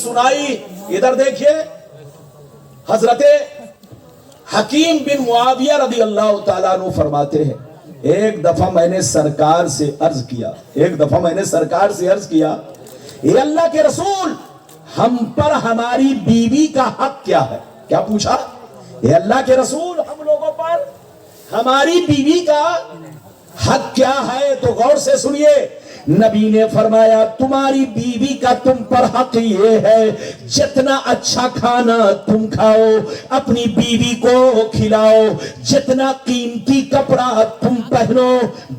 सुनाई। इधर देखिए, हजरत हकीम बिन मुआविया रदी अल्लाह ताला अन्हु फरमाते हैं, एक दफा मैंने सरकार से अर्ज किया, ये अल्लाह के रसूल, हम पर हमारी बीवी का हक क्या है? क्या पूछा? ये अल्लाह के रसूल, हम लोगों पर हमारी बीवी का हक क्या है? तो गौर से सुनिए, नबी ने फरमाया, तुम्हारी बीवी का तुम पर हक ये है, जितना अच्छा खाना तुम खाओ, अपनी बीवी को खिलाओ, जितना कीमती कपड़ा तुम पहनो,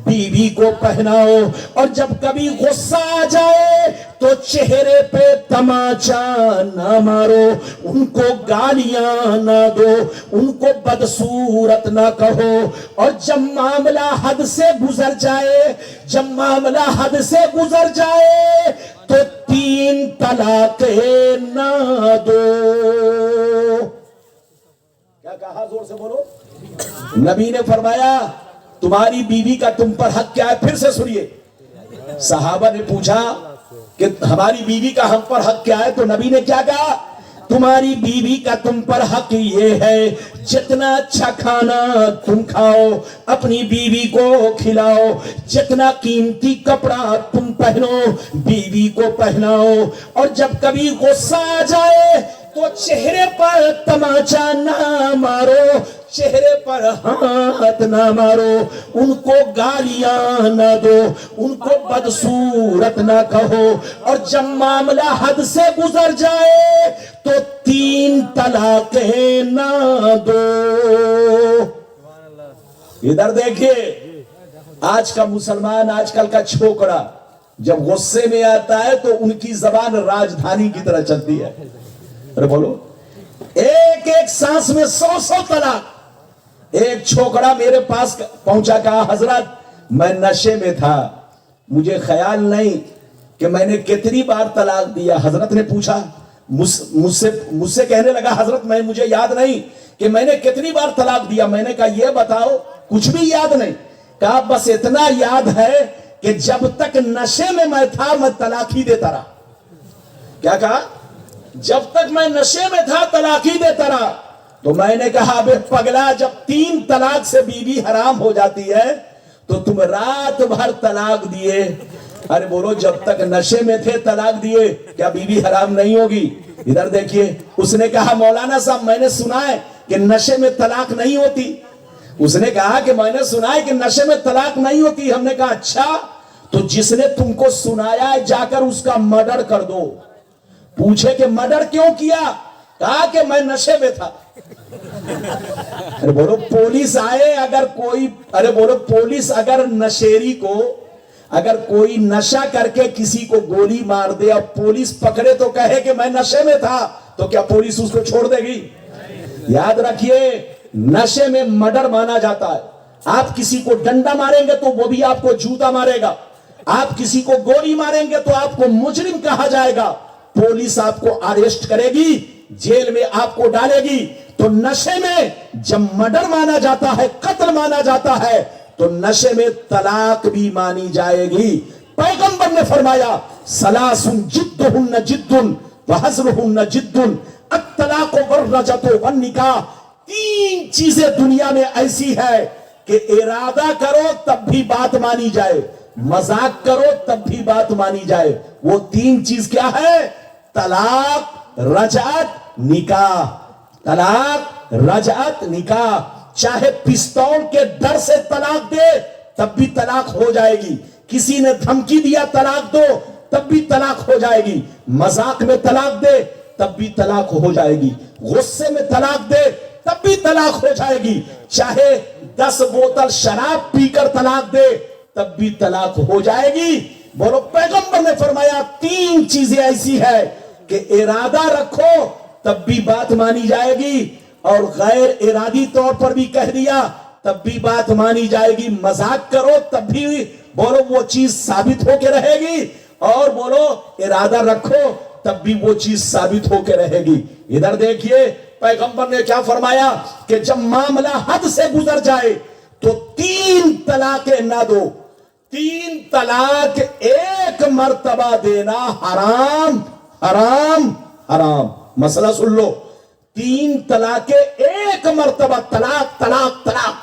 बीवी को पहनाओ, और जब कभी गुस्सा आ जाए तो चेहरे पे तमाचा ना मारो, उनको गालियां ना दो, उनको बदसूरत ना कहो, और जब मामला हद से गुजर जाए तो 3 तलाक़ें ना दो। क्या कहा? जोर से बोलो। नबी ने फरमाया, तुम्हारी बीवी का तुम पर हक क्या है? फिर से सुनिए। सहाबा ने पूछा कि हमारी बीवी का हम पर हक क्या है? तो नबी ने क्या कहा? तुम्हारी बीवी का तुम पर हक ये है, जितना अच्छा खाना तुम खाओ, अपनी बीवी को खिलाओ, जितना कीमती कपड़ा तुम पहनो, बीवी को पहनाओ, और जब कभी गुस्सा आ जाए तो चेहरे पर तमाचा ना मारो, चेहरे पर हाथ ना मारो, उनको गालियां ना दो, उनको बदसूरत ना कहो, और जब मामला हद से गुजर जाए तो 3 तलाक़ें ना दो। इधर देखिए, आज का मुसलमान, आजकल का छोकरा जब गुस्से में आता है तो उनकी जबान राजधानी की तरह चलती है। अरे बोलो, एक एक सांस में 100 तलाक। एक छोकरा मेरे पास पहुंचा, कहा, हजरत मैं नशे में था, मुझे ख्याल नहीं कि मैंने कितनी बार तलाक दिया। हजरत ने पूछा, मुझसे कहने लगा, हजरत मुझे याद नहीं कि मैंने कितनी बार तलाक दिया। मैंने कहा, ये बताओ। कुछ भी याद नहीं। कहा, बस इतना याद है कि जब तक नशे में मैं था मैं तलाक ही देता रहा। क्या कहा? जब तक मैं नशे में था तलाक ही देता रहा। तो मैंने कहा, अबे पगला, जब 3 तलाक से बीवी हराम हो जाती है तो तुम रात भर तलाक दिए। अरे बोलो, जब तक नशे में थे तलाक दिए, क्या बीवी हराम नहीं होगी? इधर देखिए, उसने कहा, मौलाना साहब मैंने सुना है कि नशे में तलाक नहीं होती। उसने कहा कि मैंने सुना है कि नशे में तलाक नहीं होती। हमने कहा, अच्छा, तो जिसने तुमको सुनाया है जाकर उसका मर्डर कर दो। पूछे कि मर्डर क्यों किया? कहा कि मैं नशे में था। अरे बोलो, पुलिस आए अगर कोई, अरे बोलो, पुलिस अगर नशेरी को, अगर कोई नशा करके किसी को गोली मार दे और पुलिस पकड़े तो कहे कि मैं नशे में था, तो क्या पुलिस उसको छोड़ देगी? याद रखिए, नशे में मर्डर माना जाता है। आप किसी को डंडा मारेंगे तो वो भी आपको जूता मारेगा, आप किसी को गोली मारेंगे तो आपको मुजरिम कहा जाएगा, पुलिस आपको अरेस्ट करेगी, जेल में आपको डालेगी। तो नशे में जब मर्डर माना जाता है, कत्ल माना जाता है, तो नशे में तलाक भी मानी जाएगी। पैगंबर ने फरमाया, सलासुन जिद्दुहुन्न जिद्दुन व हज़्रुहुन्न जिद्दुन, अत्तलाक़ु वर्रजतु वन्निकाह। 3 चीजें दुनिया में ऐसी है कि इरादा करो तब भी बात मानी जाए, मजाक करो तब भी बात मानी जाए। वो 3 चीज क्या है? तलाक, रजअत, निकाह। तलाक, रजअत, निकाह। चाहे पिस्तौल के डर से तलाक दे तब भी तलाक हो जाएगी, किसी ने धमकी दिया तलाक दो तब भी तलाक हो जाएगी, मजाक में तलाक दे तब भी तलाक हो जाएगी, गुस्से में तलाक दे तब भी तलाक हो जाएगी, चाहे 10 बोतल शराब पीकर तलाक दे तब भी तलाक हो जाएगी। बोलो, पैगंबर ने फरमाया 3 चीजें ऐसी है कि इरादा रखो तब भी बात मानी जाएगी, और गैर इरादी तौर पर भी कह दिया तब भी बात मानी जाएगी। मजाक करो तब भी बोलो वो चीज साबित होके रहेगी, और बोलो इरादा रखो तब भी वो चीज साबित होके रहेगी। इधर देखिए, पैगंबर ने क्या फरमाया कि जब मामला हद से गुजर जाए तो 3 तलाकें ना दो। 3 तलाक एक मर्तबा देना हराम, हराम, हराम। मसला सुन लो, 3 तलाक एक मर्तबा, तलाक तलाक तलाक,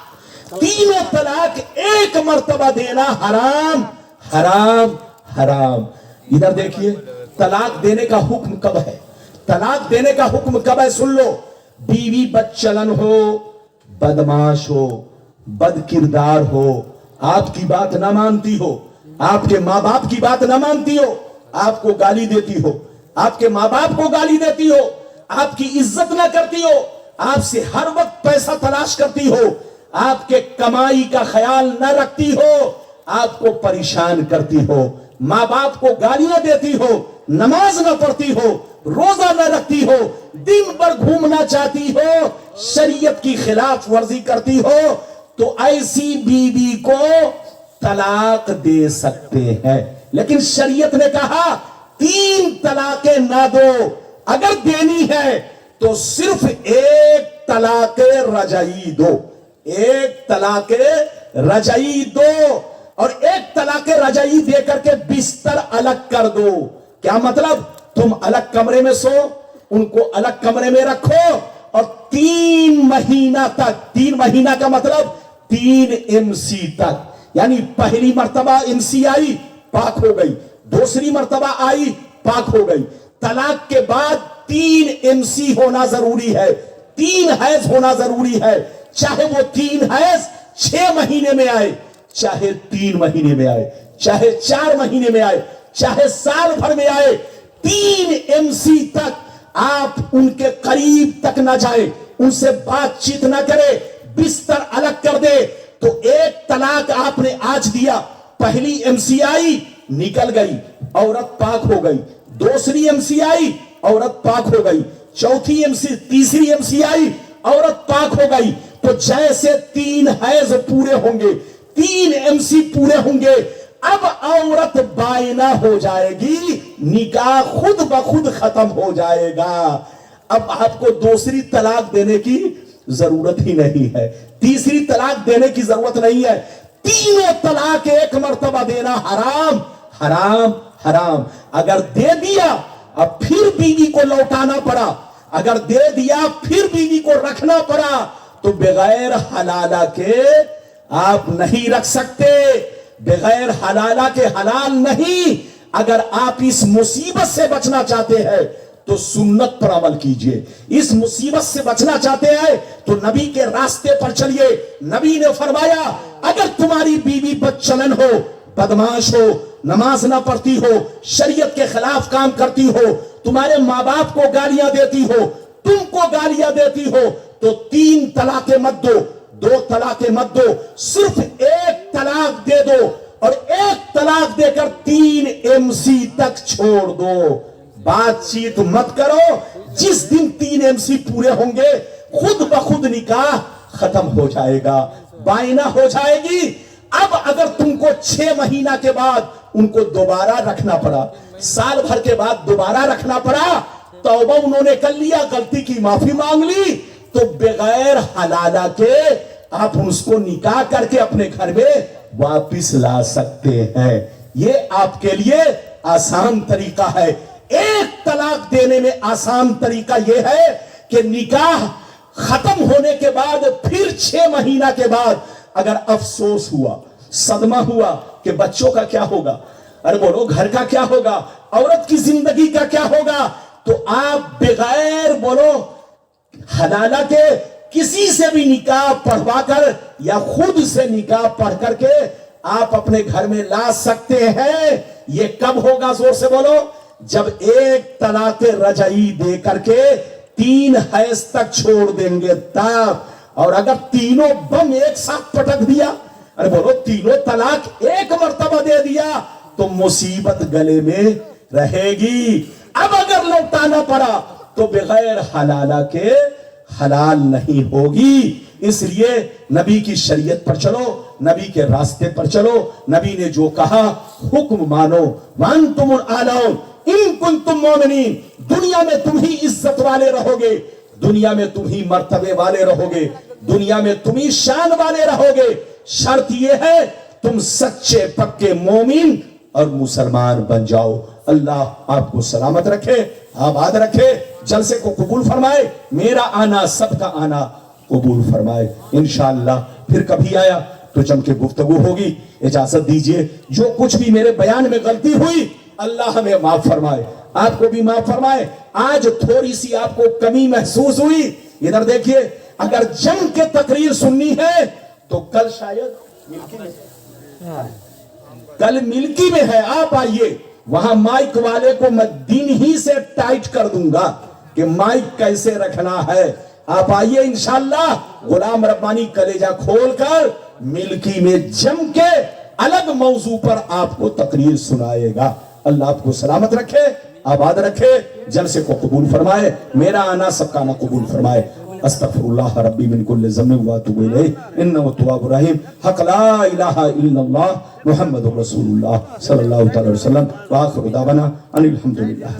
तीनों तलाक एक मर्तबा देना हराम हराम हराम। इधर देखिए, तलाक देने का हुक्म कब है? तलाक देने का हुक्म कब है? सुन लो, बीवी बदचलन हो, बदमाश हो, बदकिरदार हो, आपकी बात ना मानती हो, आपके माँ बाप की बात ना मानती हो, आपको गाली देती हो, आपके माँ बाप को गाली देती हो, आपकी इज्जत ना करती हो, आपसे हर वक्त पैसा तलाश करती हो, आपके कमाई का ख्याल न रखती हो, आपको परेशान करती हो, माँ बाप को गालियां देती हो, नमाज न पढ़ती हो, रोजा न रखती हो, दिन भर घूमना चाहती हो, शरीयत की खिलाफ वर्जी करती हो, तो ऐसी बीवी को तलाक दे सकते हैं। लेकिन शरीयत ने कहा 3 तलाकें ना दो, अगर देनी है तो सिर्फ 1 तलाक रजाई दो, 1 तलाक रजाई दो, और 1 तलाक रजाई दे करके बिस्तर अलग कर दो। क्या मतलब? तुम अलग कमरे में सो, उनको अलग कमरे में रखो, और 3 महीना तक, 3 महीना का मतलब 3 MC तक, यानी पहली मर्तबा MC आई, पाक हो गई, दूसरी मर्तबा आई, पाक हो गई, तलाक के बाद 3 MC होना जरूरी है, 3 हैज होना जरूरी है, चाहे वो 3 हैज 6 महीने में आए, चाहे 3 महीने में आए, चाहे 4 महीने में आए, चाहे साल भर में आए, 3 MC तक आप उनके करीब तक ना जाए, उनसे बातचीत ना करे, बिस्तर अलग कर दे। तो 1 तलाक आपने आज दिया, पहली MC आई, निकल गई, औरत पाक हो गई, दूसरी MC आई, औरत पाक हो गई, चौथी MC, तीसरी MC आई, औरत पाक हो गई। तो जैसे 3 हैज पूरे होंगे, 3 MC पूरे होंगे, अब औरत बायना हो जाएगी, निकाह खुद ब खुद खत्म हो जाएगा। अब आपको दूसरी तलाक देने की जरूरत ही नहीं है, तीसरी तलाक देने की जरूरत नहीं है, तीनों तलाक एक मर्तबा देना हराम हराम हराम। अगर दे दिया, अब फिर बीवी को लौटाना पड़ा, अगर दे दिया फिर बीवी को रखना पड़ा, तो बगैर हलाला के आप नहीं रख सकते, बगैर हलाला के हलाल नहीं। अगर आप इस मुसीबत से बचना चाहते हैं तो सुन्नत पर अमल कीजिए, इस मुसीबत से बचना चाहते हैं तो नबी के रास्ते पर चलिए। नबी ने फरमाया, अगर तुम्हारी बीवी बदचलन हो, बदमाश हो, नमाज ना पढ़ती हो, शरीयत के खिलाफ काम करती हो, तुम्हारे माँ बाप को गालियां देती हो, तुमको गालियां देती हो, तो 3 तलाकें मत दो, 2 तलाकें मत दो, सिर्फ 1 तलाक दे दो, और 1 तलाक देकर 3 MC तक छोड़ दो। बातचीत मत करो, जिस दिन 3 MC पूरे होंगे, खुद ब खुद निकाह खत्म हो जाएगा, बायना हो जाएगी। अब अगर तुमको 6 महीना के बाद उनको दोबारा रखना पड़ा, साल भर के बाद दोबारा रखना पड़ा, तौबा उन्होंने कर लिया, गलती की माफी मांग ली, तो बगैर हलाला के आप उसको निकाह करके अपने घर में वापिस ला सकते हैं। ये आपके लिए आसान तरीका है। 1 तलाक देने में आसान तरीका यह है कि निकाह खत्म होने के बाद फिर 6 महीना के बाद अगर अफसोस हुआ, सदमा हुआ कि बच्चों का क्या होगा, अरे बोलो घर का क्या होगा, औरत की जिंदगी का क्या होगा, तो आप बगैर बोलो हलाला के किसी से भी निकाह पढ़वा कर या खुद से निकाह पढ़ करके आप अपने घर में ला सकते हैं। ये कब होगा? जोर से बोलो। जब 1 तलाक रजाई दे करके 3 हैज तक छोड़ देंगे तब। और अगर तीनों बम एक साथ पटक दिया, अरे बोलो तीनों तलाक एक मर्तबा दे दिया, तो मुसीबत गले में रहेगी। अब अगर लौटाना पड़ा तो बगैर हलाला के हलाल नहीं होगी। इसलिए नबी की शरीयत पर चलो, नबी के रास्ते पर चलो। नबी ने जो कहा हुक्म मानो। वांतुम आलम इन कुंतुम मोमिनीन, दुनिया में तुम ही इज्जत वाले रहोगे, दुनिया में तुम ही मर्तबे वाले रहोगे, दुनिया में तुम ही शान वाले रहोगे। शर्त यह है तुम सच्चे पक्के मोमिन और मुसलमान बन जाओ। अल्लाह आपको सलामत रखे। आबाद रखे, जलसे को कबूल फरमाए, मेरा आना सबका आना कबूल फरमाए। इंशाअल्लाह फिर कभी आया तो जम के गुफ्तगू होगी। इजाजत दीजिए, जो कुछ भी मेरे बयान में गलती हुई अल्लाह हमें माफ फरमाए, आपको भी माफ फरमाए। आज थोड़ी सी आपको कमी महसूस हुई, इधर देखिए, अगर जम के तकरीर सुननी है तो कल शायद मिल्की में, कल मिल्की में है, आप आइए, वहां माइक वाले को मैं दिन ही से टाइट कर दूंगा कि माइक कैसे रखना है। आप आइए इंशाअल्लाह, गुलाम रब्बानी कलेजा खोलकर मिल्की में जम के अलग मौजू पर आपको तकरीर सुनाएगा। अल्लाह आपको सलामत रखे, आबाद रखे, जलसे को कबूल फरमाए, मेरा आना सबका आना कबूल फरमाए। अस्तगफिरुल्लाह रब्बी मिन कुल्लि ज़म्बिन व अतूबु इलैहि इन्नहु तव्वाबुर रहीम। हक़ ला इलाहा इल्लल्लाह मुहम्मदुर रसूलुल्लाह सल्लल्लाहु अलैहि वसल्लम व आखिरु दावाना अनिल हम्दुलिल्लाह।